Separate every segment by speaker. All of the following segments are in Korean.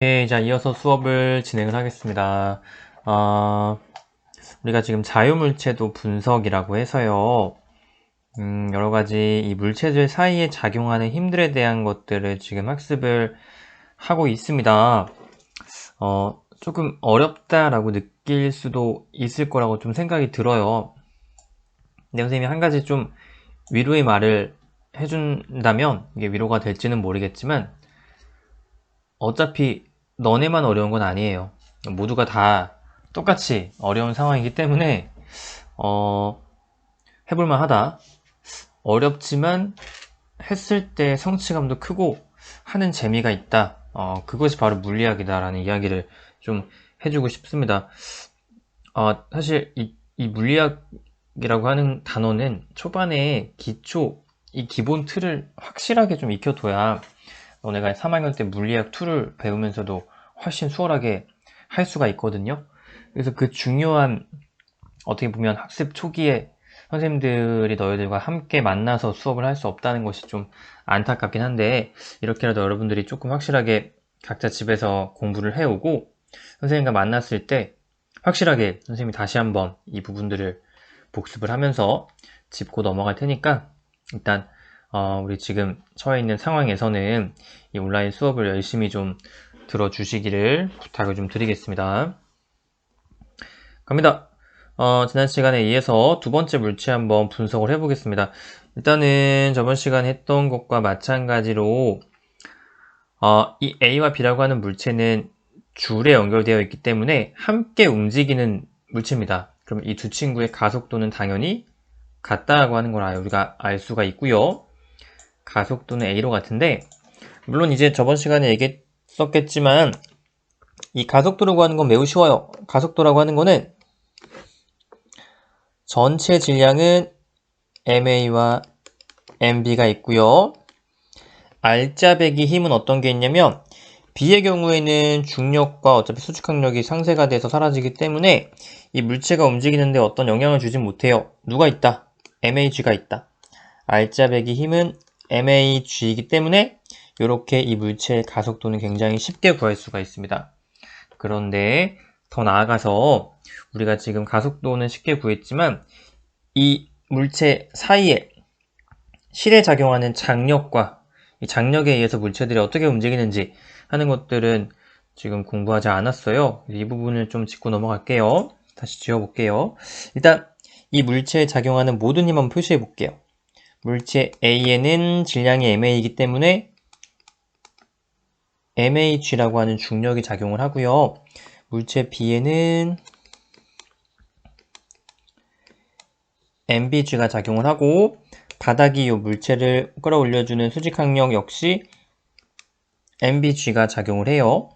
Speaker 1: 네, 자, 이어서 수업을 진행을 하겠습니다. 어, 우리가 지금 자유물체도 분석이라고 해서요, 여러 가지 이 물체들 사이에 작용하는 힘들에 대한 것들을 지금 학습을 하고 있습니다. 조금 어렵다라고 느낄 수도 있을 거라고 좀 생각이 들어요. 근데 선생님이 한 가지 좀 위로의 말을 해준다면, 이게 위로가 될지는 모르겠지만, 어차피 너네만 어려운 건 아니에요. 모두가 다 똑같이 어려운 상황이기 때문에 해볼만 하다. 어렵지만 했을 때 성취감도 크고 하는 재미가 있다. 그것이 바로 물리학이다라는 이야기를 좀 해주고 싶습니다. 사실 이 물리학이라고 하는 단어는 초반에 기초, 이 기본 틀을 확실하게 좀 익혀둬야 너네가 3학년 때 물리학 2를 배우면서도 훨씬 수월하게 할 수가 있거든요. 그래서 그 중요한, 어떻게 보면 학습 초기에 선생님들이 너희들과 함께 만나서 수업을 할 수 없다는 것이 좀 안타깝긴 한데, 이렇게라도 여러분들이 조금 확실하게 각자 집에서 공부를 해오고 선생님과 만났을 때 확실하게 선생님이 다시 한번 이 부분들을 복습을 하면서 짚고 넘어갈 테니까, 일단 우리 지금 처해 있는 상황에서는 이 온라인 수업을 열심히 좀 들어주시기를 부탁을 좀 드리겠습니다. 갑니다. 지난 시간에 이어서 두 번째 물체 한번 분석을 해보겠습니다. 일단은 저번 시간에 했던 것과 마찬가지로 이 A와 B라고 하는 물체는 줄에 연결되어 있기 때문에 함께 움직이는 물체입니다. 그럼 이 두 친구의 가속도는 당연히 같다라고 하는 걸 우리가 알 수가 있고요. 가속도는 A로 같은데, 물론 이제 저번 시간에 얘기했었겠지만 이 가속도라고 하는 건 매우 쉬워요. 가속도라고 하는 거는 전체 질량은 MA와 MB가 있고요. 알짜배기 힘은 어떤 게 있냐면, B의 경우에는 중력과 어차피 수직항력이 상쇄가 돼서 사라지기 때문에 이 물체가 움직이는데 어떤 영향을 주지 못해요. 누가 있다? MAG가 있다. 알짜배기 힘은 MAG이기 때문에 이렇게 이 물체의 가속도는 굉장히 쉽게 구할 수가 있습니다. 그런데 더 나아가서 우리가 지금 가속도는 쉽게 구했지만 이 물체 사이에 실에 작용하는 장력과 이 장력에 의해서 물체들이 어떻게 움직이는지 하는 것들은 지금 공부하지 않았어요. 이 부분을 좀 짚고 넘어갈게요. 다시 지워볼게요. 일단 이 물체에 작용하는 모든 힘 한번 표시해 볼게요. 물체 A에는 질량이 MA이기 때문에 MH라고 하는 중력이 작용을 하고요. 물체 B에는 MBG가 작용을 하고, 바닥이 이 물체를 끌어올려주는 수직항력 역시 MBG가 작용을 해요.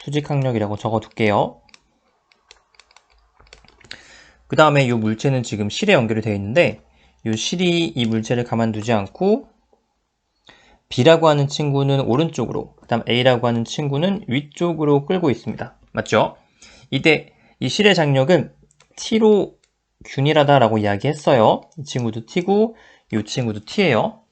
Speaker 1: 수직항력이라고 적어둘게요. 그 다음에 이 물체는 지금 실에 연결이 되어 있는데, 이 실이 이 물체를 가만두지 않고 B라고 하는 친구는 오른쪽으로, 그 다음 A라고 하는 친구는 위쪽으로 끌고 있습니다. 맞죠? 이때 이 실의 장력은 T로 균일하다라고 이야기했어요. 이 친구도 T고 이 친구도 T예요.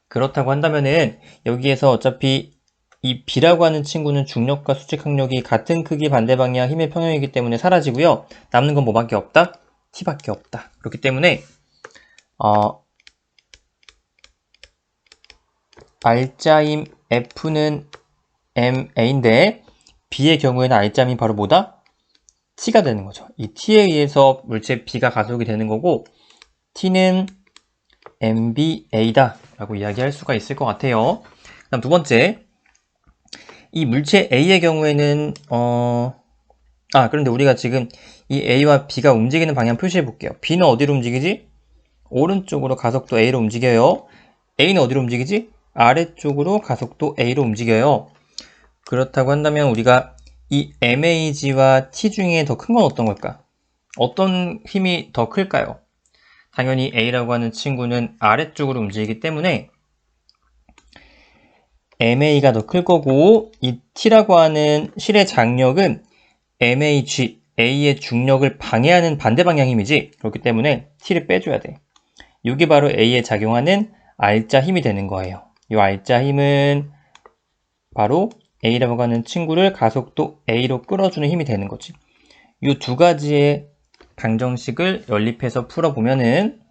Speaker 1: 그렇다고 한다면은 여기에서 어차피 이 B라고 하는 친구는 중력과 수직항력이 같은 크기 반대 방향 힘의 평형이기 때문에 사라지고요. 남는 건 뭐밖에 없다? T밖에 없다. 그렇기 때문에 알짜임 F는 MA인데 B의 경우에는 알짜임이 바로 뭐다? T가 되는 거죠. 이 T에 의해서 물체 B가 가속이 되는 거고, T는 MBA다 라고 이야기할 수가 있을 것 같아요. 다음 두 번째, 이 물체 A의 경우에는 그런데 우리가 지금 이 A와 B가 움직이는 방향 표시해 볼게요. B는 어디로 움직이지? 오른쪽으로 가속도 A로 움직여요. A는 어디로 움직이지? 아래쪽으로 가속도 A로 움직여요. 그렇다고 한다면 우리가 이 MAG와 T 중에 더 큰 건 어떤 걸까? 어떤 힘이 더 클까요? 당연히 A라고 하는 친구는 아래쪽으로 움직이기 때문에 MA가 더 클 거고, 이 T라고 하는 실의 장력은 MAG, A의 중력을 방해하는 반대 방향 힘이지. 그렇기 때문에 T를 빼줘야 돼. 이게 바로 A에 작용하는 알짜 힘이 되는 거예요. 이 알짜 힘은 바로 A라고 하는 친구를 가속도 A로 끌어주는 힘이 되는 거지. 이 두 가지의 방정식을 연립해서 풀어보면은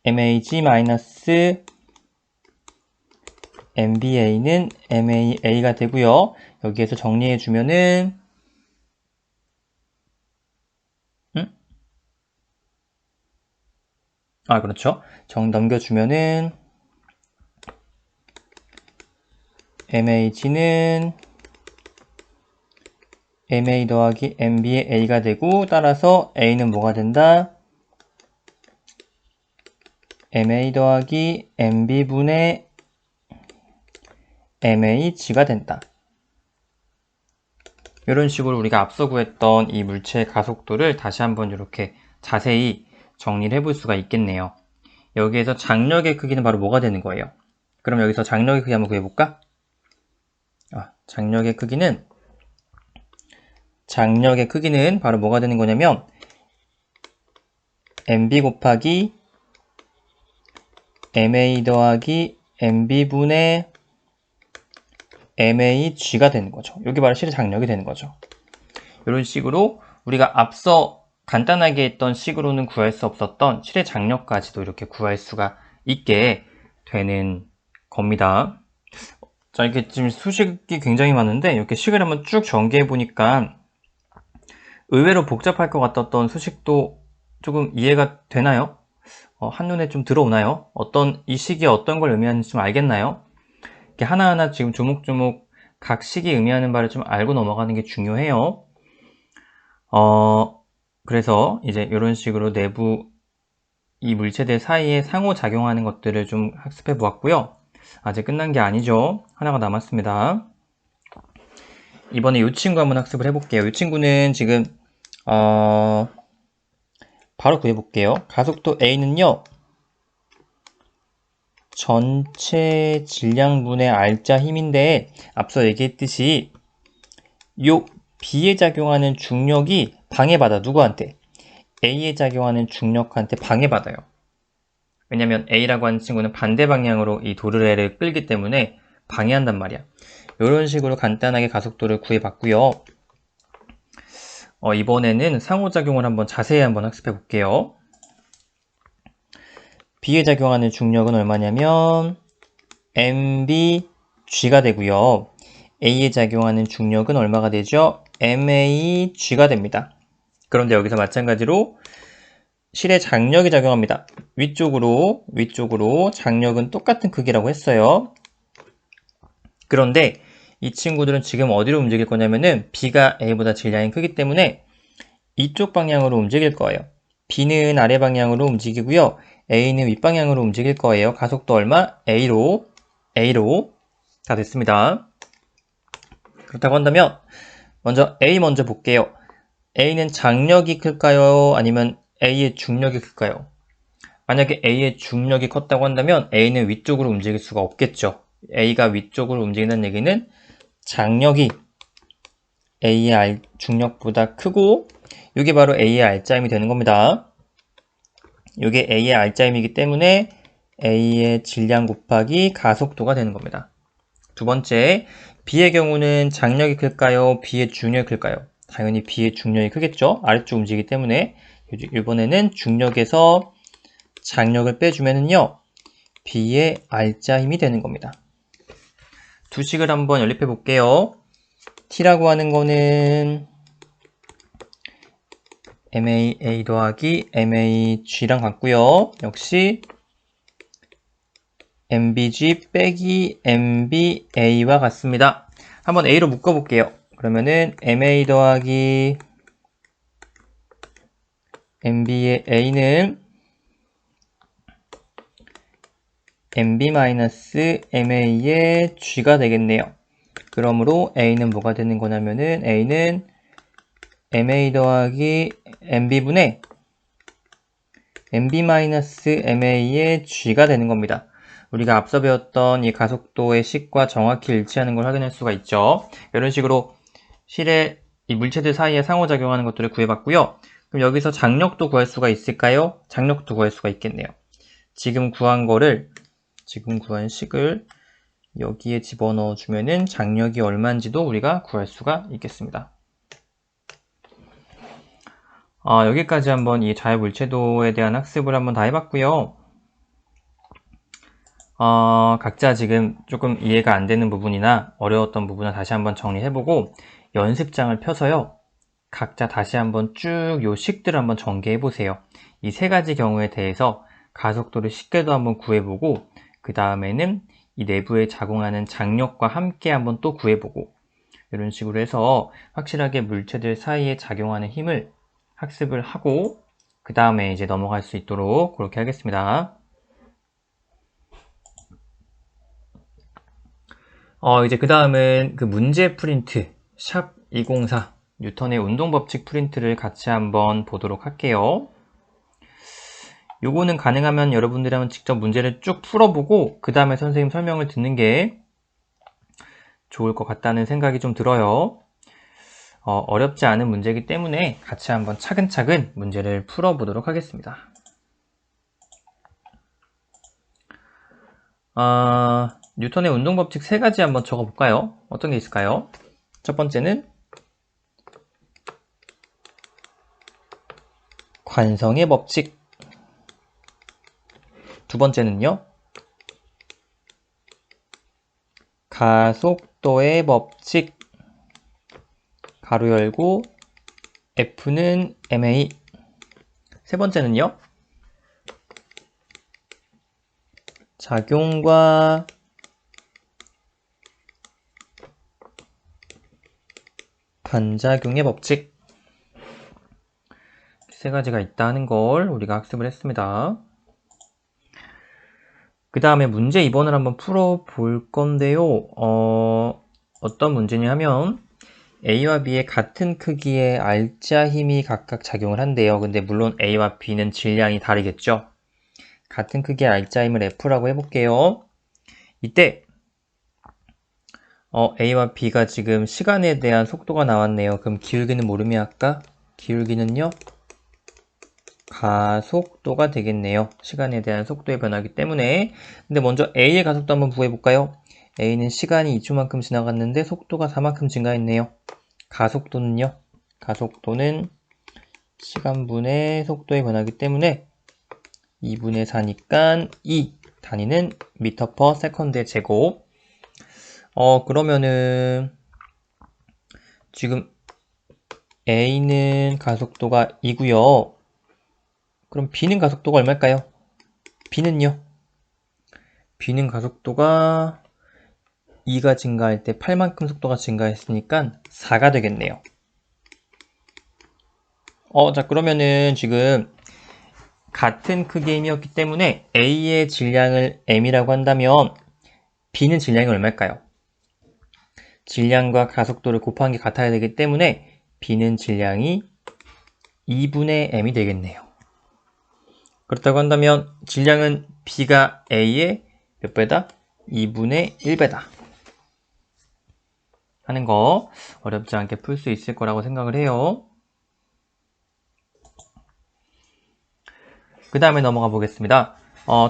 Speaker 1: MAG-MBA는 MAA가 되고요. 여기에서 정리해주면은 그렇죠. 넘겨주면은 MAG는 MA 더하기 MB의 A가 되고, 따라서 A는 뭐가 된다? MA 더하기 MB분의 MAG가 된다. 이런 식으로 우리가 앞서 구했던 이 물체의 가속도를 다시 한번 이렇게 자세히 정리를 해볼 수가 있겠네요. 여기에서 장력의 크기는 바로 뭐가 되는 거예요? 그럼 여기서 장력의 크기 한번 구해볼까? 장력의 크기는 바로 뭐가 되는 거냐면 MB 곱하기 MA 더하기 MB분의 MAG가 되는 거죠. 여기 바로 실의 장력이 되는 거죠. 이런 식으로 우리가 앞서 간단하게 했던 식으로는 구할 수 없었던 실의 장력까지도 이렇게 구할 수가 있게 되는 겁니다. 자, 이렇게 지금 수식이 굉장히 많은데 이렇게 식을 한번 쭉 전개해 보니까 의외로 복잡할 것 같았던 수식도 조금 이해가 되나요? 한눈에 좀 들어오나요? 이 식이 어떤 걸 의미하는지 좀 알겠나요? 이렇게 하나하나 지금 조목조목 각 식이 의미하는 바를 좀 알고 넘어가는 게 중요해요. 그래서 이제 이런 식으로 내부 이 물체들 사이에 상호작용하는 것들을 좀 학습해 보았고요. 아직 끝난 게 아니죠. 하나가 남았습니다. 이번에 이 친구 한번 학습을 해볼게요. 이 친구는 지금 바로 구해볼게요. 가속도 A는요, 전체 질량분의 R자 힘인데 앞서 얘기했듯이 요 B에 작용하는 중력이 방해받아. 누구한테? A에 작용하는 중력한테 방해받아요. 왜냐면 A라고 하는 친구는 반대 방향으로 이 도르래를 끌기 때문에 방해한단 말이야. 이런 식으로 간단하게 가속도를 구해봤고요. 이번에는 상호작용을 한번 자세히 학습해 볼게요. B에 작용하는 중력은 얼마냐면 MBG가 되고요. A에 작용하는 중력은 얼마가 되죠? MAG가 됩니다. 그런데 여기서 마찬가지로 실의 장력이 작용합니다. 위쪽으로 장력은 똑같은 크기라고 했어요. 그런데 이 친구들은 지금 어디로 움직일 거냐면은 B가 A보다 질량이 크기 때문에 이쪽 방향으로 움직일 거예요. B는 아래 방향으로 움직이고요. A는 윗방향으로 움직일 거예요. 가속도 얼마? A로 다 됐습니다. 그렇다고 한다면 먼저 A 먼저 볼게요. A는 장력이 클까요? 아니면 A의 중력이 클까요? 만약에 A의 중력이 컸다고 한다면 A는 위쪽으로 움직일 수가 없겠죠. A가 위쪽으로 움직이는 얘기는 장력이 A의 중력보다 크고 이게 바로 A의 R자임이 되는 겁니다. 이게 A의 R자임이기 때문에 A의 질량 곱하기 가속도가 되는 겁니다. 두 번째, B의 경우는 장력이 클까요? B의 중력이 클까요? 당연히 B의 중력이 크겠죠? 아래쪽 움직이기 때문에. 이번에는 중력에서 장력을 빼주면은요, B의 R자 힘이 되는 겁니다. 두 식을 한번 연립해 볼게요. T라고 하는 거는 MAA 더하기 MAG랑 같고요. 역시 MBG 빼기 MBA와 같습니다. 한번 A로 묶어볼게요. 그러면은 MA 더하기 MB의 A는 MB-MA의 G가 되겠네요. 그러므로 A는 뭐가 되는 거냐면은 A는 MA 더하기 MB분의 MB-MA의 G가 되는 겁니다. 우리가 앞서 배웠던 이 가속도의 식과 정확히 일치하는 걸 확인할 수가 있죠. 이런 식으로 실의 이 물체들 사이에 상호작용하는 것들을 구해봤고요. 그럼 여기서 장력도 구할 수가 있을까요? 장력도 구할 수가 있겠네요. 지금 구한 거를 지금 구한 식을 여기에 집어넣어 주면은 장력이 얼마인지도 우리가 구할 수가 있겠습니다. 여기까지 한번 이 자유물체도에 대한 학습을 한번 다 해봤고요. 각자 지금 조금 이해가 안 되는 부분이나 어려웠던 부분을 다시 한번 정리해보고 연습장을 펴서요. 각자 다시 한번 쭉 요 식들을 한번 전개해보세요. 이 세 가지 경우에 대해서 가속도를 쉽게도 한번 구해보고 그 다음에는 이 내부에 작용하는 장력과 함께 한번 또 구해보고 이런 식으로 해서 확실하게 물체들 사이에 작용하는 힘을 학습을 하고 그 다음에 이제 넘어갈 수 있도록 그렇게 하겠습니다. 이제 그 다음은 그 문제 프린트 샵 204 뉴턴의 운동법칙 프린트를 같이 한번 보도록 할게요. 요거는 가능하면 여러분들이 한번 직접 문제를 쭉 풀어보고 그 다음에 선생님 설명을 듣는 게 좋을 것 같다는 생각이 좀 들어요. 어렵지 않은 문제이기 때문에 같이 한번 차근차근 문제를 풀어보도록 하겠습니다. 뉴턴의 운동법칙 세 가지 한번 적어볼까요? 어떤 게 있을까요? 첫 번째는 관성의 법칙. 두 번째는요, 가속도의 법칙. 가로 열고 F는 ma. 세 번째는요, 작용과 반작용의 법칙. 세 가지가 있다는 걸 우리가 학습을 했습니다. 그 다음에 문제 2번을 한번 풀어볼 건데요. 어떤 문제냐 하면 A와 B의 같은 크기의 알자 힘이 각각 작용을 한대요. 근데 물론 A와 B는 질량이 다르겠죠. 같은 크기의 알자 힘을 F라고 해볼게요. 이때 A와 B가 지금 시간에 대한 속도가 나왔네요. 그럼 기울기는 뭐름이 할까? 기울기는요, 가속도가 되겠네요. 시간에 대한 속도의 변화이기 때문에. 근데 먼저 A의 가속도 한번 구해볼까요? A는 시간이 2초만큼 지나갔는데 속도가 4만큼 증가했네요. 가속도는요? 가속도는 시간분의 속도의 변화이기 때문에 2분의 4니까 2 단위는 미터 퍼 세컨드의 제곱. 그러면은 지금 A는 가속도가 2고요. 그럼 B는 가속도가 얼마일까요? B는요? B는 가속도가 2가 증가할 때 8만큼 속도가 증가했으니까 4가 되겠네요. 자, 그러면은 지금 같은 크기의 힘이었기 때문에 A의 질량을 m이라고 한다면 B는 질량이 얼마일까요? 질량과 가속도를 곱한 게 같아야 되기 때문에 B는 질량이 2분의 m이 되겠네요. 그렇다고 한다면 질량은 B가 A의 몇 배다? 2분의 1배다. 하는 거 어렵지 않게 풀 수 있을 거라고 생각을 해요. 그 다음에 넘어가 보겠습니다.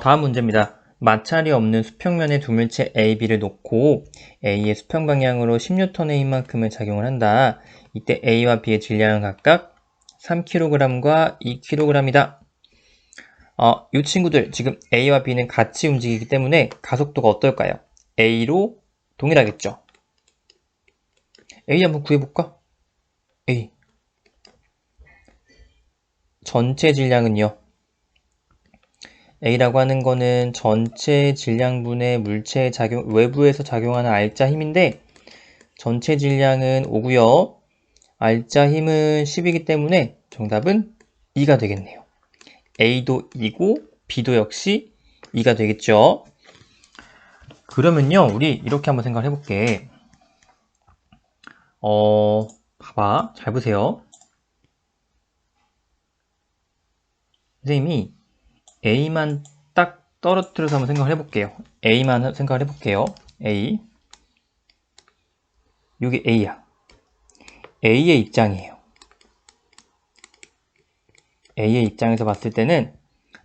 Speaker 1: 다음 문제입니다. 마찰이 없는 수평면에 두 물체 A, B를 놓고 A의 수평 방향으로 10N의 힘만큼을 작용을 한다. 이때 A와 B의 질량은 각각 3kg과 2kg이다. 이 친구들 지금 A와 B는 같이 움직이기 때문에 가속도가 어떨까요? A로 동일하겠죠. A 한번 구해볼까? A 전체 질량은요, A라고 하는 거는 전체 질량분의 물체의 외부에서 작용하는 알자 힘인데 전체 질량은 5고요. 알자 힘은 10이기 때문에 정답은 2가 되겠네요. A도 2고 B도 역시 2가 되겠죠. 그러면요, 우리 이렇게 한번 생각을 해볼게. 봐봐. 잘 보세요. 선생님이 A만 딱 떨어뜨려서 한번 생각을 해볼게요. A만 생각을 해볼게요. A. 이게 A야. A의 입장이에요. A의 입장에서 봤을 때는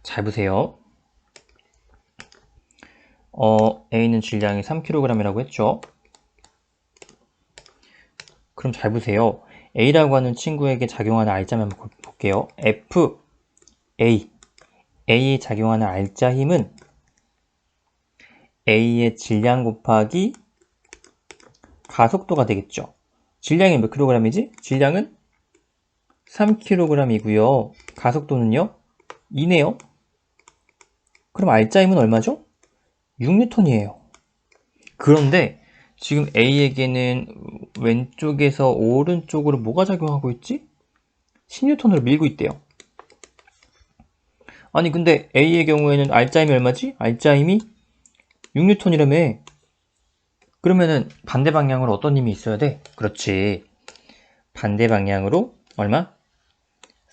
Speaker 1: 잘 보세요. A는 질량이 3kg이라고 했죠. 그럼 잘 보세요. A라고 하는 친구에게 작용하는 알짜힘 한번 볼게요. F, A에 작용하는 알짜 힘은 A의 질량 곱하기 가속도가 되겠죠. 질량이 몇 kg이지? 질량은 3kg이고요. 가속도는요? 2네요. 그럼 알짜 힘은 얼마죠? 6N이에요. 그런데 지금 A에게는 왼쪽에서 오른쪽으로 뭐가 작용하고 있지? 10N으로 밀고 있대요. 아니 근데 A의 경우에는 알짜 힘이 얼마지? 알짜 힘이 6N이라며. 그러면은 반대 방향으로 어떤 힘이 있어야 돼? 그렇지. 반대 방향으로 얼마?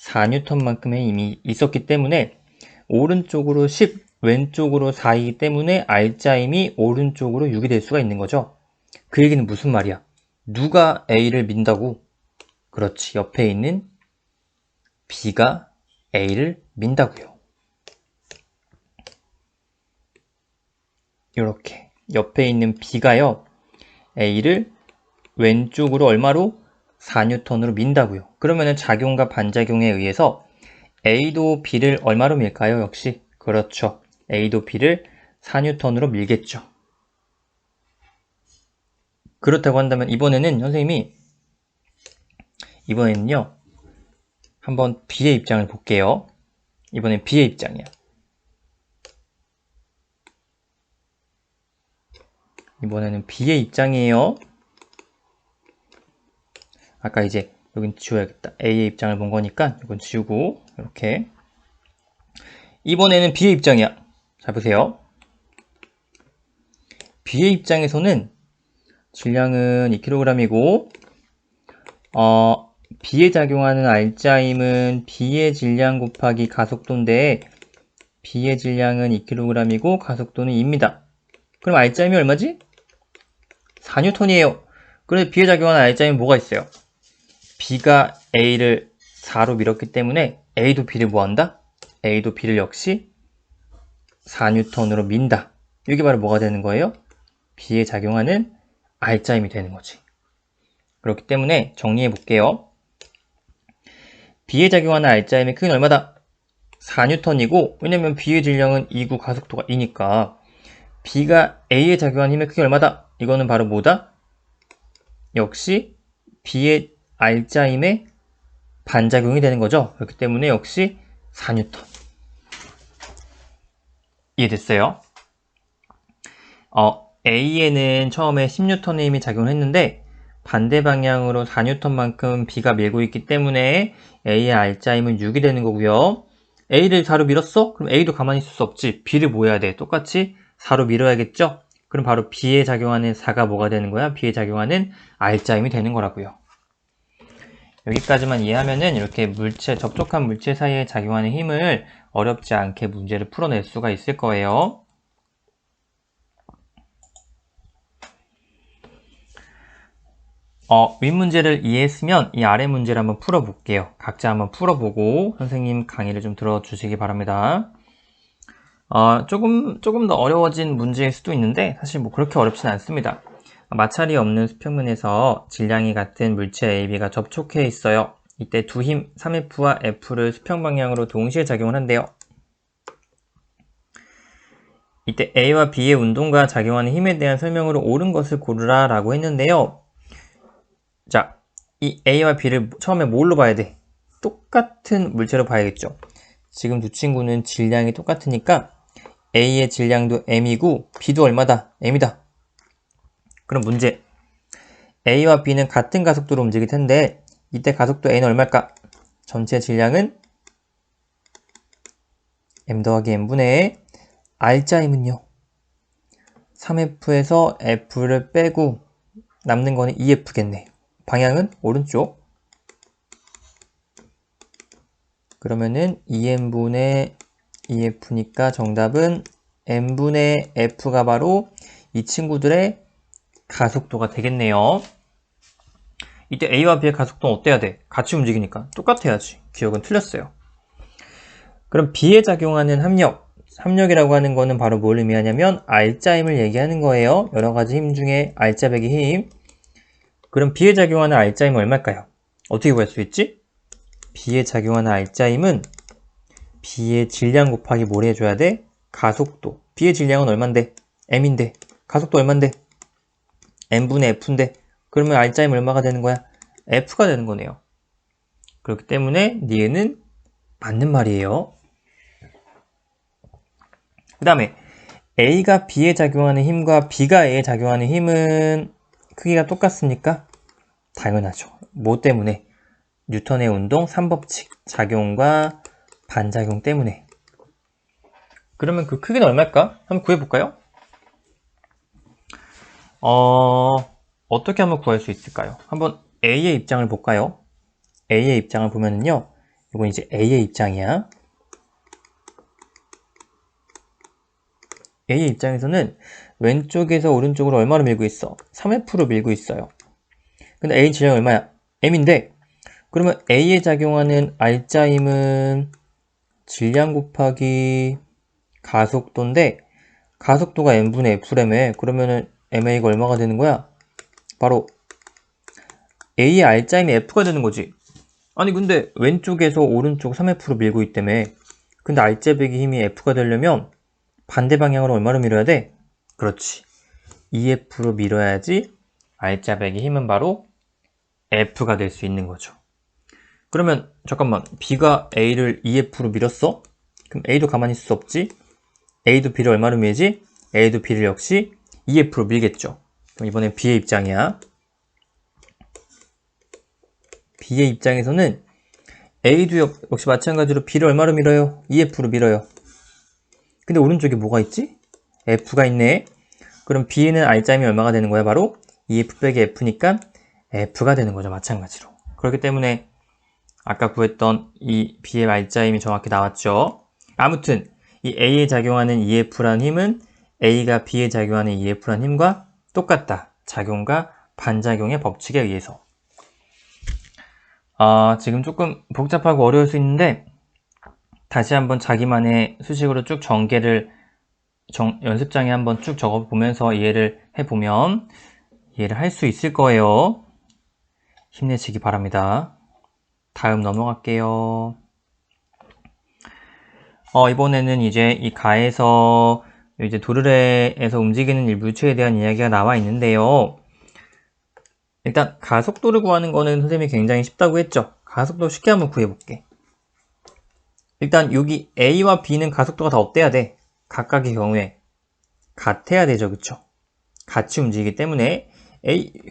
Speaker 1: 4N만큼의 힘이 있었기 때문에 오른쪽으로 10, 왼쪽으로 4이기 때문에 알짜 힘이 오른쪽으로 6이 될 수가 있는 거죠. 그 얘기는 무슨 말이야? 누가 A를 민다고? 그렇지. 옆에 있는 B가 A를 민다고요. 이렇게 옆에 있는 B가요. A를 왼쪽으로 얼마로? 4N으로 민다고요. 그러면은 작용과 반작용에 의해서 A도 B를 얼마로 밀까요? 역시 그렇죠. A도 B를 4N으로 밀겠죠. 그렇다고 한다면 이번에는요 한번 B의 입장을 볼게요. 이번엔 B의 입장이야. 이번에는 B의 입장이에요. 아까 이제 여긴 지워야겠다. A의 입장을 본 거니까 이건 지우고 이렇게. 이번에는 B의 입장이야. 잘 보세요. B의 입장에서는 질량은 2kg이고 B에 작용하는 알짜 힘은 B의 질량 곱하기 가속도인데 B의 질량은 2kg이고 가속도는 2입니다. 그럼 알짜 힘이 얼마지? 4N이에요. 그런데 B에 작용하는 알짜 힘은 뭐가 있어요? B가 A를 4로 밀었기 때문에 A도 B를 뭐한다? A도 B를 역시 4N으로 민다. 이게 바로 뭐가 되는 거예요? B에 작용하는 알짜 힘이 되는 거지. 그렇기 때문에 정리해 볼게요. B에 작용하는 알짜 힘의 크기는 얼마다? 4N이고 왜냐면 B의 질량은 2고 가속도가 2니까 B가 A에 작용하는 힘의 크기 얼마다? 이거는 바로 뭐다? 역시 B의 알짜 힘의 반작용이 되는 거죠. 그렇기 때문에 역시 4N. 이해됐어요? A에는 처음에 10N의 힘이 작용을 했는데 반대 방향으로 4N만큼 B가 밀고 있기 때문에 A의 알짜 힘은 6이 되는 거고요. A를 4로 밀었어? 그럼 A도 가만히 있을 수 없지. B를 뭐 해야 돼? 똑같이 4로 밀어야겠죠? 그럼 바로 B에 작용하는 4가 뭐가 되는 거야? B에 작용하는 알짜 힘이 되는 거라고요. 여기까지만 이해하면은 이렇게 접촉한 물체 사이에 작용하는 힘을 어렵지 않게 문제를 풀어낼 수가 있을 거예요. 윗 문제를 이해했으면 이 아래 문제를 한번 풀어볼게요. 각자 한번 풀어보고 선생님 강의를 좀 들어주시기 바랍니다. 조금 더 어려워진 문제일 수도 있는데 사실 뭐 그렇게 어렵진 않습니다. 마찰이 없는 수평면에서 질량이 같은 물체 AB가 접촉해 있어요. 이때 두 힘 3F와 F를 수평 방향으로 동시에 작용을 한대요. 이때 A와 B의 운동과 작용하는 힘에 대한 설명으로 옳은 것을 고르라 라고 했는데요. 자, 이 A와 B를 처음에 뭘로 봐야 돼? 똑같은 물체로 봐야겠죠. 지금 두 친구는 질량이 똑같으니까 A의 질량도 M이고 B도 얼마다? M이다. 그럼 문제. A와 B는 같은 가속도로 움직일 텐데 이때 가속도 A는 얼마일까? 전체 질량은 M 더하기 M분의 알짜 힘은요. 3F에서 F를 빼고 남는 거는 2F겠네. 방향은 오른쪽. 그러면은 2M분의 2F니까 정답은 M분의 F가 바로 이 친구들의 가속도가 되겠네요. 이때 A와 B의 가속도는 어때야 돼? 같이 움직이니까 똑같아야지. 기억은 틀렸어요. 그럼 B에 작용하는 합력 삼력이라고 하는 거는 바로 뭘 의미하냐면 알짜 힘을 얘기하는 거예요. 여러 가지 힘 중에 알짜 빼기 힘. 그럼 B에 작용하는 알짜 힘은 얼마일까요? 어떻게 구할 수 있지? B에 작용하는 알짜 힘은 B의 질량 곱하기 뭘 해줘야 돼? 가속도. B의 질량은 얼만데? M인데. 가속도 얼만데? M분의 F인데. 그러면 알짜 힘 얼마가 되는 거야? F가 되는 거네요. 그렇기 때문에 니은은 맞는 말이에요. 그 다음에 A가 B에 작용하는 힘과 B가 A에 작용하는 힘은 크기가 똑같습니까? 당연하죠. 뭐 때문에? 뉴턴의 운동 3법칙 작용과 반작용 때문에. 그러면 그 크기는 얼마일까? 한번 구해볼까요? 어떻게 한번 구할 수 있을까요? 한번 A의 입장을 볼까요? A의 입장을 보면은요, 이건 이제 A의 입장이야. A의 입장에서는 왼쪽에서 오른쪽으로 얼마로 밀고 있어? 3F로 밀고 있어요. 근데 A 질량이 얼마야? M인데, 그러면 A에 작용하는 알짜 힘은 질량 곱하기 가속도인데, 가속도가 M분의 F라며. 그러면은 MA가 얼마가 되는 거야? 바로 A의 알짜 힘이 F가 되는 거지. 아니 근데 왼쪽에서 오른쪽 3F로 밀고 있다며. 근데 알짜 빼기 힘이 F가 되려면 반대 방향으로 얼마로 밀어야 돼? 그렇지. 2F로 밀어야지 알짜 빼기 힘은 바로 F가 될 수 있는 거죠. 그러면 잠깐만, B가 A를 2F로 밀었어? 그럼 A도 가만히 있을 수 없지? A도 B를 얼마로 밀지? A도 B를 역시 2F로 밀겠죠. 그럼 이번엔 B의 입장이야. B의 입장에서는 A도 역시 마찬가지로 B를 얼마로 밀어요? 2F로 밀어요. 근데 오른쪽에 뭐가 있지? F가 있네. 그럼 B는 알짜임이 얼마가 되는 거야? 바로 2F 빼기 F니까 F가 되는 거죠. 마찬가지로. 그렇기 때문에 아까 구했던 이 B의 알짜임이 정확히 나왔죠. 아무튼 이 A에 작용하는 EF라는 힘은 A가 B에 작용하는 EF라는 힘과 똑같다. 작용과 반작용의 법칙에 의해서. 지금 조금 복잡하고 어려울 수 있는데 다시 한번 자기만의 수식으로 쭉 전개를 연습장에 한번 쭉 적어보면서 이해를 해보면 이해를 할 수 있을 거예요. 힘내시기 바랍니다. 다음 넘어갈게요. 이번에는 이제 이 가에서 이제 도르래에서 움직이는 일부유체에 대한 이야기가 나와 있는데요. 일단 가속도를 구하는 거는 선생님이 굉장히 쉽다고 했죠. 가속도 쉽게 한번 구해볼게. 일단 여기 A와 B는 가속도가 다 어때야 돼? 각각의 경우에 같아야 되죠. 그쵸? 같이 움직이기 때문에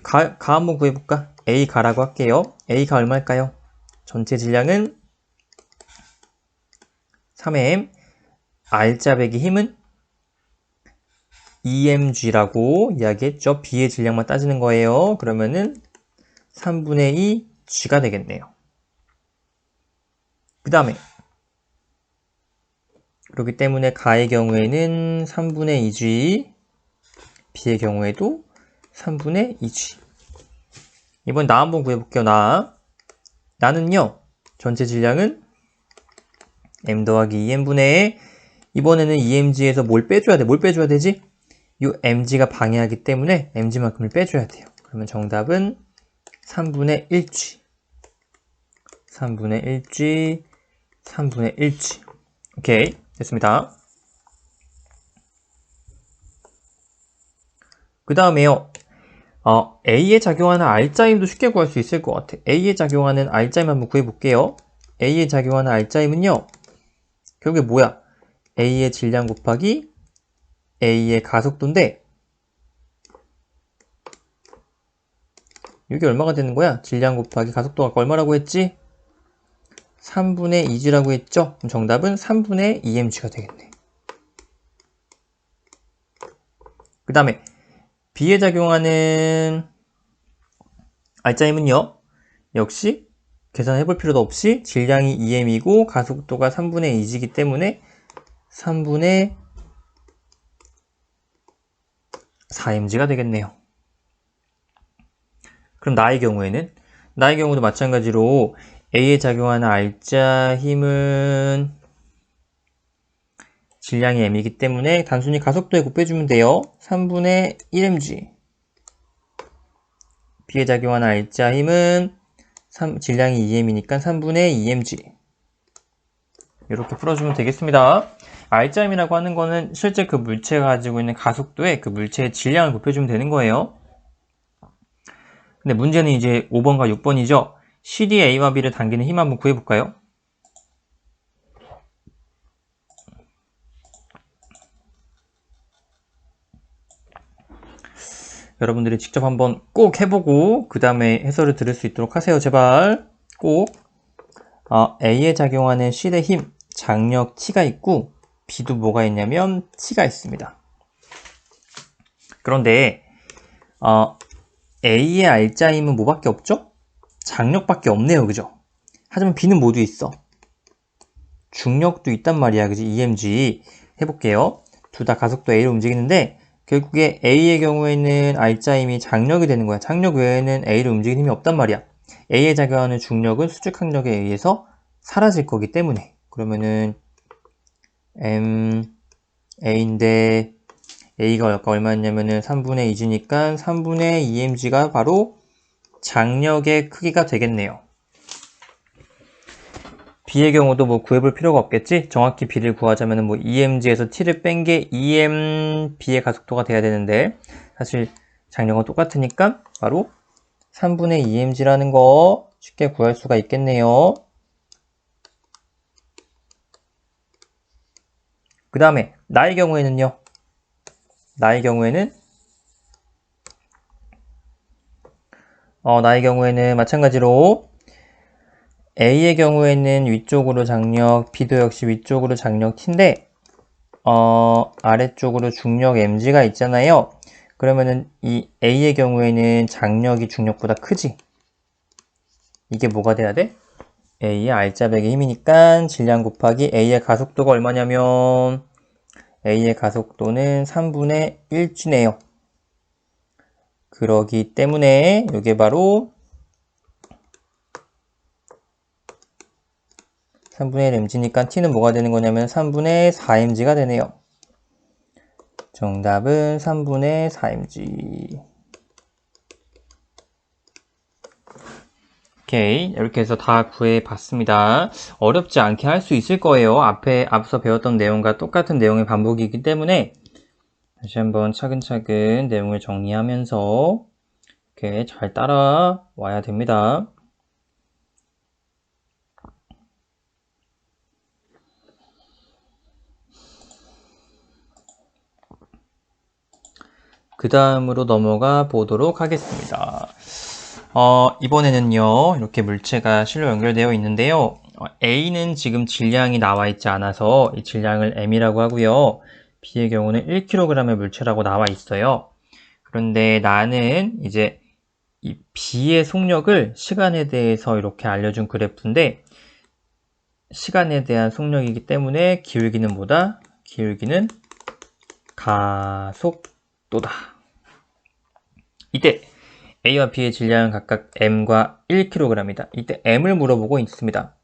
Speaker 1: 가 한번 구해볼까? A 가라고 할게요. A가 얼마일까요? 전체 질량은 3m, R자 빼기 힘은 EMG라고 이야기했죠. B의 질량만 따지는 거예요. 그러면은 3분의 2 G가 되겠네요. 그 다음에 그렇기 때문에 가의 경우에는 3분의 2G, B의 경우에도 3분의 2G. 이번 나 한번 구해볼게요. 나는요, 전체 질량은 M 더하기 2M분의 이번에는 EMG에서 뭘 빼줘야 돼? 뭘 빼줘야 되지? 이 MG가 방해하기 때문에 MG만큼을 빼줘야 돼요. 그러면 정답은 3분의 1G. 3분의 1G, 3분의 1G. 오케이, 됐습니다. 그 다음에요. A에 작용하는 R자임도 쉽게 구할 수 있을 것 같아. A에 작용하는 R자임 한번 구해볼게요. A에 작용하는 R자임은요. 결국에 뭐야? A의 질량 곱하기 A의 가속도인데 이게 얼마가 되는 거야? 질량 곱하기 가속도가 얼마라고 했지? 3분의 2G라고 했죠? 그럼 정답은 3분의 2mg가 되겠네. 그 다음에 B에 작용하는 R자임은요. 역시 계산해 볼 필요도 없이 질량이 2m이고 가속도가 3분의 2G이기 때문에 3분의 4mg가 되겠네요. 그럼 나의 경우도 마찬가지로 A에 작용하는 R자 힘은 질량이 m이기 때문에 단순히 가속도에 곱해주면 돼요. 3분의 1mg. B에 작용하는 R자 힘은 질량이 2m이니까 3분의 2mg. 이렇게 풀어주면 되겠습니다. R자 힘이라고 하는 거는 실제 그 물체가 가지고 있는 가속도에 그 물체의 질량을 곱해주면 되는 거예요. 근데 문제는 이제 5번과 6번이죠. CD A와 B를 당기는 힘 한번 구해볼까요? 여러분들이 직접 한번 꼭 해보고 그 다음에 해설을 들을 수 있도록 하세요. 제발 꼭. A에 작용하는 C의 힘, 장력 T가 있고 B도 뭐가 있냐면 T가 있습니다. 그런데 A의 R자 힘은 뭐밖에 없죠? 장력밖에 없네요. 그죠? 하지만 B는 모두 있어. 중력도 있단 말이야. 그지? EMG 해볼게요. 둘 다 가속도 A로 움직이는데 결국에 A의 경우에는 R자 힘이 장력이 되는 거야. 장력 외에는 A를 움직이는 힘이 없단 말이야. A에 작용하는 중력은 수직항력에 의해서 사라질 거기 때문에 그러면은 A인데 A가 얼마였냐면은 3분의 2g니까 3분의 2mg가 바로 장력의 크기가 되겠네요. B의 경우도 뭐 구해볼 필요가 없겠지? 정확히 B를 구하자면 뭐 2mg에서 T를 뺀 게 2m B의 가속도가 돼야 되는데 사실 장력은 똑같으니까 바로 3분의 2mg라는 거 쉽게 구할 수가 있겠네요. 그 다음에 나의 경우에는요. 나의 경우에는 마찬가지로 A의 경우에는 위쪽으로 장력, B도 역시 위쪽으로 장력 T인데 아래쪽으로 중력 mg가 있잖아요. 그러면은 이 A의 경우에는 장력이 중력보다 크지. 이게 뭐가 돼야 돼? A의 R자백의 힘이니까 질량 곱하기 A의 가속도가 얼마냐면 A의 가속도는 3분의 1g네요. 그러기 때문에 이게 바로 3분의 1mg니까 T는 뭐가 되는 거냐면 3분의 4mg가 되네요. 정답은 3분의 4mg. 오케이. 이렇게 해서 다 구해봤습니다. 어렵지 않게 할 수 있을 거예요. 앞서 배웠던 내용과 똑같은 내용의 반복이기 때문에 다시 한번 차근차근 내용을 정리하면서 이렇게 잘 따라와야 됩니다. 그 다음으로 넘어가 보도록 하겠습니다. 이번에는요, 이렇게 물체가 실로 연결되어 있는데요. A는 지금 질량이 나와 있지 않아서 이 질량을 M이라고 하고요. B의 경우는 1kg의 물체라고 나와 있어요. 그런데 나는 이제 이 B의 속력을 시간에 대해서 이렇게 알려준 그래프인데, 시간에 대한 속력이기 때문에 기울기는 뭐다? 기울기는 가속도다. 이때 A와 B의 질량은 각각 M과 1kg이다. 이때 M을 물어보고 있습니다.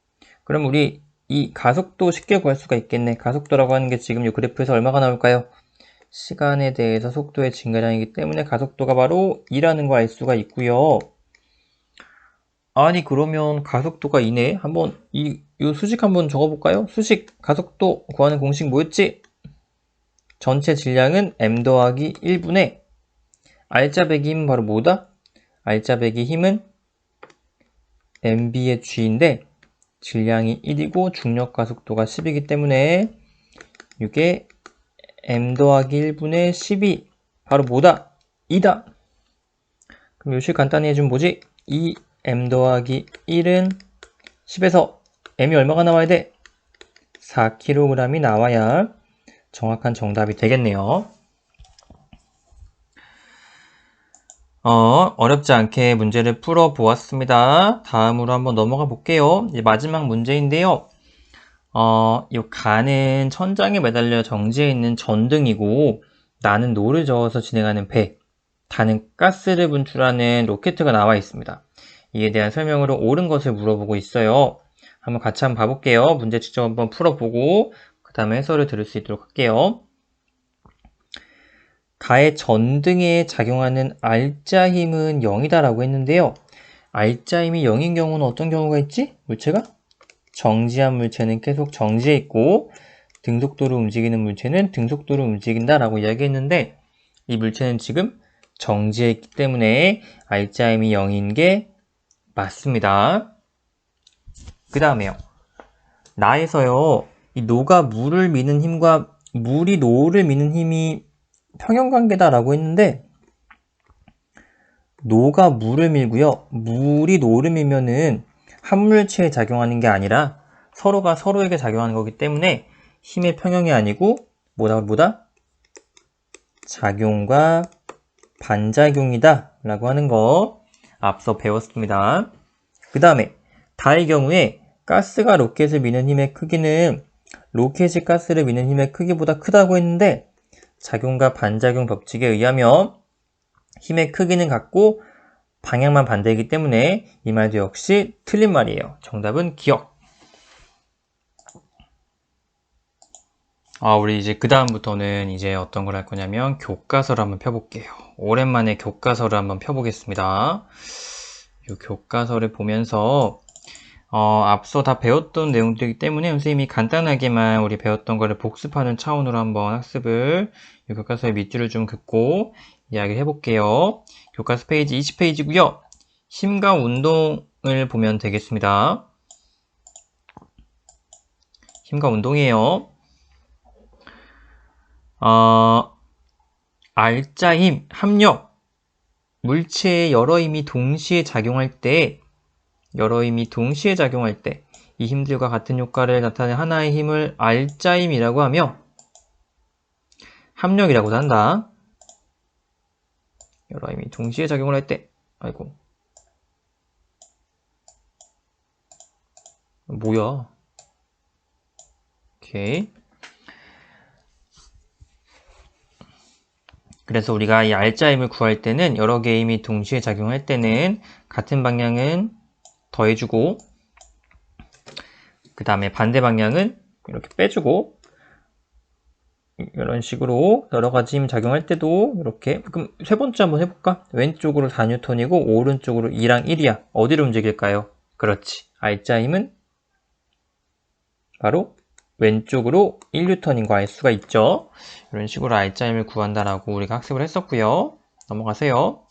Speaker 1: 그럼 우리 이 가속도 쉽게 구할 수가 있겠네. 가속도라고 하는 게 지금 이 그래프에서 얼마가 나올까요? 시간에 대해서 속도의 증가량이기 때문에 가속도가 바로 2라는 걸 알 수가 있고요. 아니 그러면 가속도가 2네. 한번 이 수식 한번 적어볼까요? 수식 가속도 구하는 공식 뭐였지? 전체 질량은 M 더하기 1분의 R자배기 힘은 바로 뭐다? R자배기 힘은 MB의 G인데 질량이 1이고 중력 가속도가 10이기 때문에 이게 M 더하기 1분의 10이 바로 뭐다? 2다. 그럼 요식 간단히 해주면 뭐지? 2M 더하기 1은 10에서 M이 얼마가 나와야 돼? 4kg이 나와야 정확한 정답이 되겠네요. 어렵지 않게 문제를 풀어 보았습니다. 다음으로 한번 넘어가 볼게요. 이제 마지막 문제인데요. 이 가는 천장에 매달려 정지해 있는 전등이고 나는 노를 저어서 진행하는 배, 다는 가스를 분출하는 로켓가 나와 있습니다. 이에 대한 설명으로 옳은 것을 물어보고 있어요. 한번 같이 한번 봐볼게요. 문제 직접 한번 풀어보고 그 그 다음에 해설을 들을 수 있도록 할게요. 가의 전등에 작용하는 알자 힘은 0이다 라고 했는데요. 알자 힘이 0인 경우는 어떤 경우가 있지? 물체가? 정지한 물체는 계속 정지해 있고 등속도로 움직이는 물체는 등속도로 움직인다 라고 이야기했는데 이 물체는 지금 정지해 있기 때문에 알자 힘이 0인 게 맞습니다. 그 다음에요. 나에서요. 이 노가 물을 미는 힘과 물이 노를 미는 힘이 평형관계다 라고 했는데 노가 물을 밀고요. 물이 노를 밀면은 한 물체에 작용하는 게 아니라 서로가 서로에게 작용하는 거기 때문에 힘의 평형이 아니고 뭐다? 작용과 반작용이다 라고 하는 거 앞서 배웠습니다. 그 다음에 다의 경우에 가스가 로켓을 미는 힘의 크기는 로켓이 가스를 미는 힘의 크기보다 크다고 했는데 작용과 반작용 법칙에 의하면 힘의 크기는 같고 방향만 반대이기 때문에 이 말도 역시 틀린 말이에요. 정답은 기억. 우리 이제 그 다음부터는 이제 어떤 걸 할 거냐면 교과서를 한번 펴볼게요. 오랜만에 교과서를 한번 펴보겠습니다. 이 교과서를 보면서 앞서 다 배웠던 내용들이기 때문에 선생님이 간단하게만 우리 배웠던 거를 복습하는 차원으로 한번 학습을 이 교과서의 밑줄을 좀 긋고 이야기를 해볼게요. 교과서 페이지 20페이지고요. 힘과 운동을 보면 되겠습니다. 힘과 운동이에요. 알자 힘, 합력, 물체의 여러 힘이 동시에 작용할 때 이 힘들과 같은 효과를 나타내는 하나의 힘을 알자 힘이라고 하며 합력이라고도 한다. 여러 힘이 동시에 작용을 할 때 뭐야? 오케이. 그래서 우리가 이 알자 힘을 구할 때는 여러 개의 힘이 동시에 작용할 때는 같은 방향은 더해주고 그 다음에 반대 방향은 이렇게 빼주고 이런 식으로 여러 가지 힘 작용할 때도 이렇게. 그럼 세 번째 한번 해볼까? 왼쪽으로 4N이고 오른쪽으로 2랑 1이야. 어디로 움직일까요? 그렇지. 알자 힘은 바로 왼쪽으로 1N인 거 알 수가 있죠. 이런 식으로 알자 힘을 구한다라고 우리가 학습을 했었고요. 넘어가세요.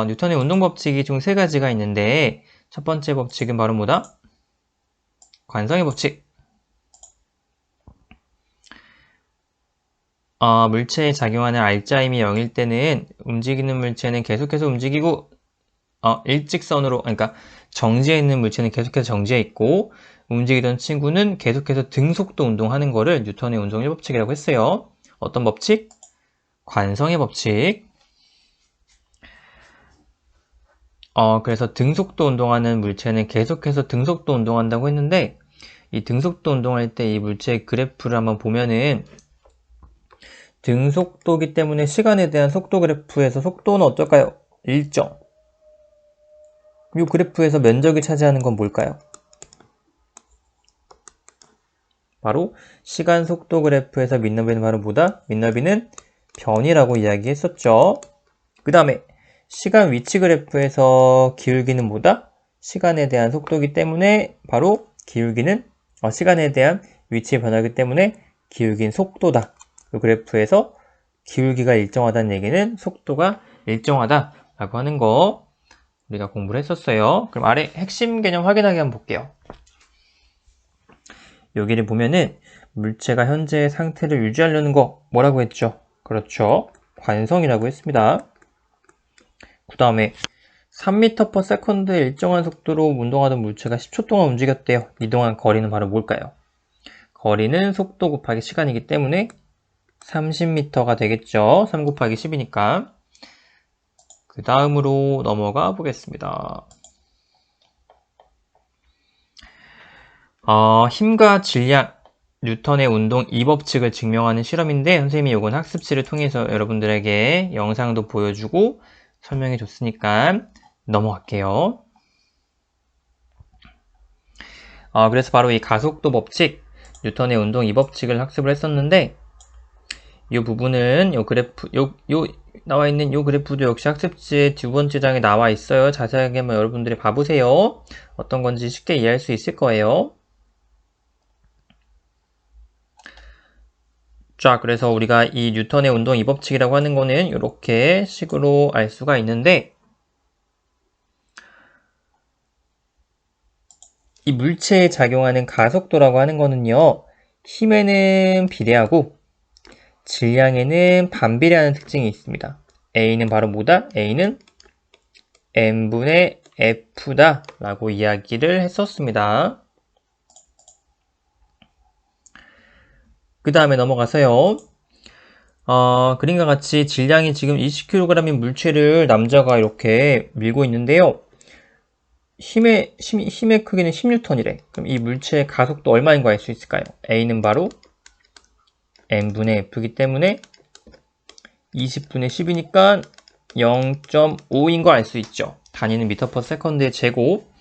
Speaker 1: 뉴턴의 운동 법칙이 총 3가지가 있는데 첫 번째 법칙은 바로 뭐다? 관성의 법칙. 물체에 작용하는 알자 힘이 0일 때는 움직이는 물체는 계속해서 움직이고 일직선으로, 그러니까 정지해 있는 물체는 계속해서 정지해 있고 움직이던 친구는 계속해서 등속도 운동하는 거를 뉴턴의 운동 1법칙이라고 했어요. 어떤 법칙? 관성의 법칙. 그래서 등속도 운동하는 물체는 계속해서 등속도 운동한다고 했는데 이 등속도 운동할 때 이 물체의 그래프를 한번 보면은 등속도기 때문에 시간에 대한 속도 그래프에서 속도는 어떨까요? 일정. 이 그래프에서 면적이 차지하는 건 뭘까요? 바로 시간 속도 그래프에서 민너비는 바로 뭐다? 민너비는 변이라고 이야기했었죠. 그 다음에 시간 위치 그래프에서 기울기는 뭐다? 시간에 대한 속도이기 때문에 바로 기울기는 시간에 대한 위치의 변화이기 때문에 기울기는 속도다. 그 그래프에서 기울기가 일정하다는 얘기는 속도가 일정하다라고 하는 거 우리가 공부를 했었어요. 그럼 아래 핵심 개념 확인하기 한번 볼게요. 여기를 보면은 물체가 현재의 상태를 유지하려는 거 뭐라고 했죠? 그렇죠. 관성이라고 했습니다. 그 다음에 3m/s 일정한 속도로 운동하던 물체가 10초 동안 움직였대요. 이동한 거리는 바로 뭘까요? 거리는 속도 곱하기 시간이기 때문에 30m가 되겠죠. 3 곱하기 10이니까. 그 다음으로 넘어가 보겠습니다. 힘과 질량, 뉴턴의 운동 2법칙을 증명하는 실험인데 선생님이 이건 학습지를 통해서 여러분들에게 영상도 보여주고 설명해 줬으니까 넘어갈게요. 그래서 바로 이 가속도 법칙, 뉴턴의 운동 이 법칙을 학습을 했었는데, 이 부분은 나와 있는 이 그래프도 역시 학습지의 두 번째 장에 나와 있어요. 자세하게 한번 여러분들이 봐보세요. 어떤 건지 쉽게 이해할 수 있을 거예요. 자, 그래서 우리가 이 뉴턴의 운동 이 법칙이라고 하는 거는 이렇게 식으로 알 수가 있는데, 이 물체에 작용하는 가속도라고 하는 거는요, 힘에는 비례하고 질량에는 반비례하는 특징이 있습니다. A는 바로 뭐다? A는 m분의 F다 라고 이야기를 했었습니다. 그 다음에 넘어가서요. 그림과 같이 질량이 지금 20kg인 물체를 남자가 이렇게 밀고 있는데요. 힘의 크기는 10N이래. 그럼 이 물체의 가속도 얼마인 거 알 수 있을까요? A는 바로 m분의 F이기 때문에 20분의 10이니까 0.5인 거 알 수 있죠. 단위는 m/s의 제곱.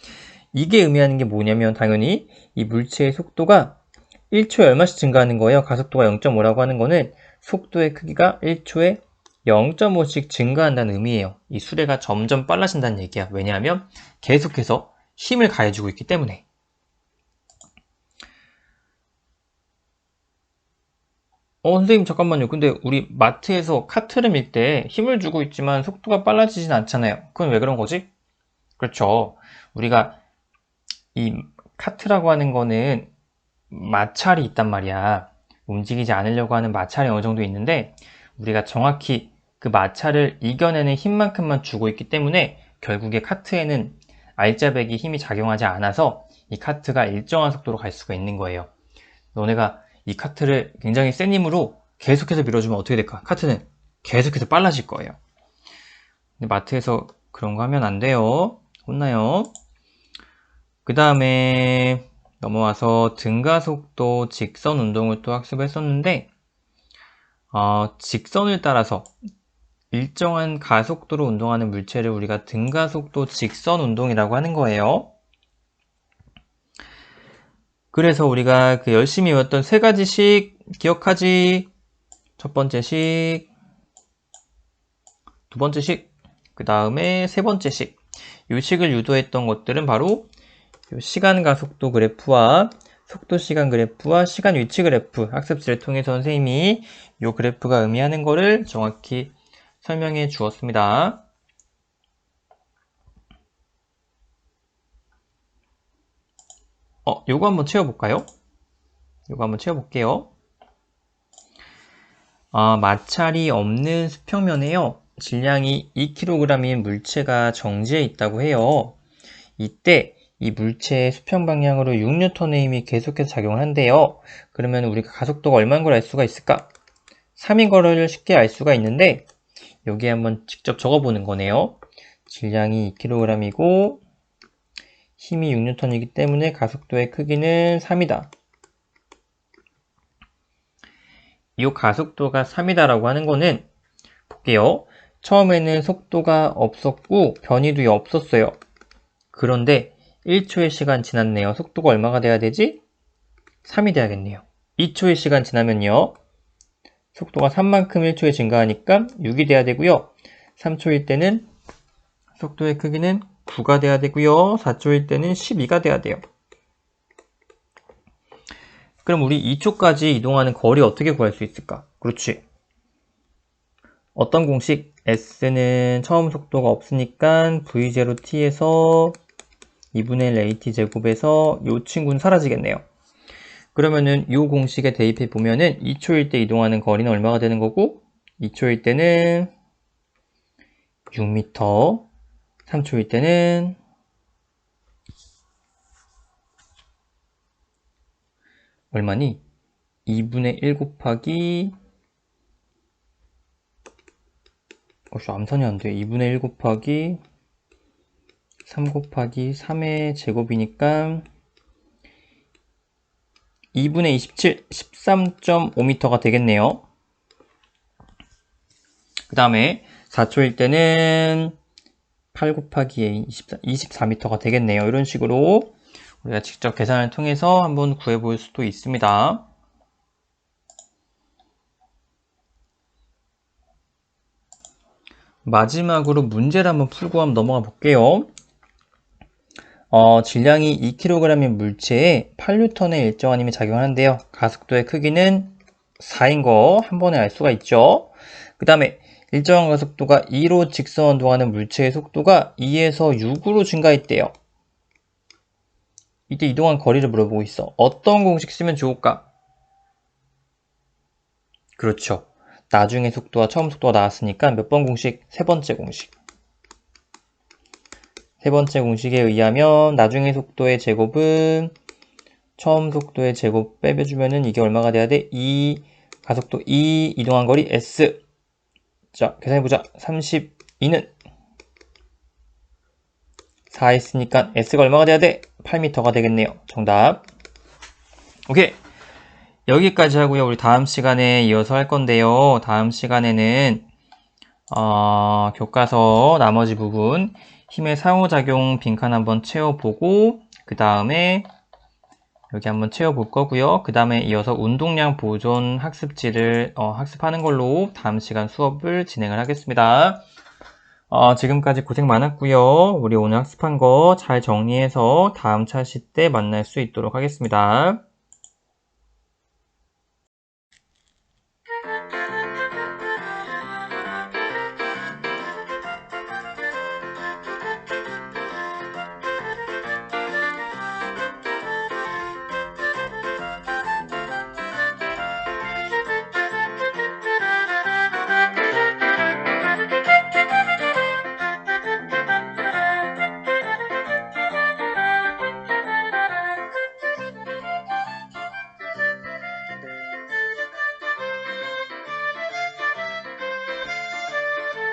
Speaker 1: 이게 의미하는 게 뭐냐면 당연히 이 물체의 속도가 1초에 얼마씩 증가하는 거예요. 가속도가 0.5라고 하는 거는 속도의 크기가 1초에 0.5씩 증가한다는 의미예요. 이 수레가 점점 빨라진다는 얘기야. 왜냐하면 계속해서 힘을 가해주고 있기 때문에. 선생님 잠깐만요. 근데 우리 마트에서 카트를 밀 때 힘을 주고 있지만 속도가 빨라지진 않잖아요. 그건 왜 그런 거지? 그렇죠. 우리가 이 카트라고 하는 거는 마찰이 있단 말이야. 움직이지 않으려고 하는 마찰이 어느 정도 있는데 우리가 정확히 그 마찰을 이겨내는 힘만큼만 주고 있기 때문에 결국에 카트에는 알짜배기 힘이 작용하지 않아서 이 카트가 일정한 속도로 갈 수가 있는 거예요. 너네가 이 카트를 굉장히 센 힘으로 계속해서 밀어주면 어떻게 될까? 카트는 계속해서 빨라질 거예요. 근데 마트에서 그런 거 하면 안 돼요. 혼나요. 그 다음에 넘어와서 등가속도 직선 운동을 또 학습했었는데 직선을 따라서 일정한 가속도로 운동하는 물체를 우리가 등가속도 직선 운동이라고 하는 거예요. 그래서 우리가 그 열심히 외웠던 세 가지 식 기억하지. 첫 번째 식, 두 번째 식, 그 다음에 세 번째 식. 이 식을 유도했던 것들은 바로 시간 가속도 그래프와 속도 시간 그래프와 시간 위치 그래프 학습지를 통해서 선생님이 이 그래프가 의미하는 거를 정확히 설명해 주었습니다. 요거 한번 채워볼까요? 요거 한번 채워볼게요. 마찰이 없는 수평면에요. 질량이 2kg인 물체가 정지해 있다고 해요. 이때 이 물체의 수평 방향으로 6N의 힘이 계속해서 작용을 한대요. 그러면 우리가 가속도가 얼마인 걸 알 수가 있을까? 3인 거를 쉽게 알 수가 있는데 여기에 한번 직접 적어보는 거네요. 질량이 2kg이고 힘이 6N이기 때문에 가속도의 크기는 3이다. 이 가속도가 3이다라고 하는 거는 볼게요. 처음에는 속도가 없었고 변이도 없었어요. 그런데 1초의 시간 지났네요. 속도가 얼마가 돼야 되지? 3이 돼야겠네요. 2초의 시간 지나면요. 속도가 3만큼 1초에 증가하니까 6이 돼야 되고요. 3초일 때는 속도의 크기는 9가 돼야 되고요. 4초일 때는 12가 돼야 돼요. 그럼 우리 2초까지 이동하는 거리 어떻게 구할 수 있을까? 그렇지. 어떤 공식? S는 처음 속도가 없으니까 V0t에서 2분의 1 AT 제곱에서 이 친구는 사라지겠네요. 그러면은 이 공식에 대입해 보면은 2초일 때 이동하는 거리는 얼마가 되는 거고 2초일 때는 6m, 3초일 때는 얼마니? 2분의 1 곱하기 암산이 안 돼. 2분의 1 곱하기 3 곱하기 3의 제곱이니까 2분의 27, 13.5m가 되겠네요. 그 다음에 4초일 때는 8 곱하기 24m가 되겠네요. 이런 식으로 우리가 직접 계산을 통해서 한번 구해볼 수도 있습니다. 마지막으로 문제를 한번 풀고 한번 넘어가 볼게요. 질량이 2kg인 물체에 8N의 일정한 힘이 작용하는데요. 가속도의 크기는 4인 거 한 번에 알 수가 있죠. 그 다음에 일정한 가속도가 2로 직선 운동하는 물체의 속도가 2에서 6으로 증가했대요. 이때 이동한 거리를 물어보고 있어. 어떤 공식 쓰면 좋을까? 그렇죠. 나중에 속도와 처음 속도가 나왔으니까 몇 번 공식? 세 번째 공식. 세 번째 공식에 의하면 나중에 속도의 제곱은 처음 속도의 제곱 빼주면은 이게 얼마가 돼야 돼? 2 가속도 2 이동한 거리 S. 자, 계산해보자. 32는 4 했으니까 S가 얼마가 돼야 돼? 8m가 되겠네요. 정답. 오케이. 여기까지 하고요. 우리 다음 시간에 이어서 할 건데요. 다음 시간에는 교과서 나머지 부분 힘의 상호작용 빈칸 한번 채워보고 그 다음에 여기 한번 채워볼 거고요. 그 다음에 이어서 운동량 보존 학습지를 학습하는 걸로 다음 시간 수업을 진행을 하겠습니다. 지금까지 고생 많았고요. 우리 오늘 학습한 거 잘 정리해서 다음 차시 때 만날 수 있도록 하겠습니다.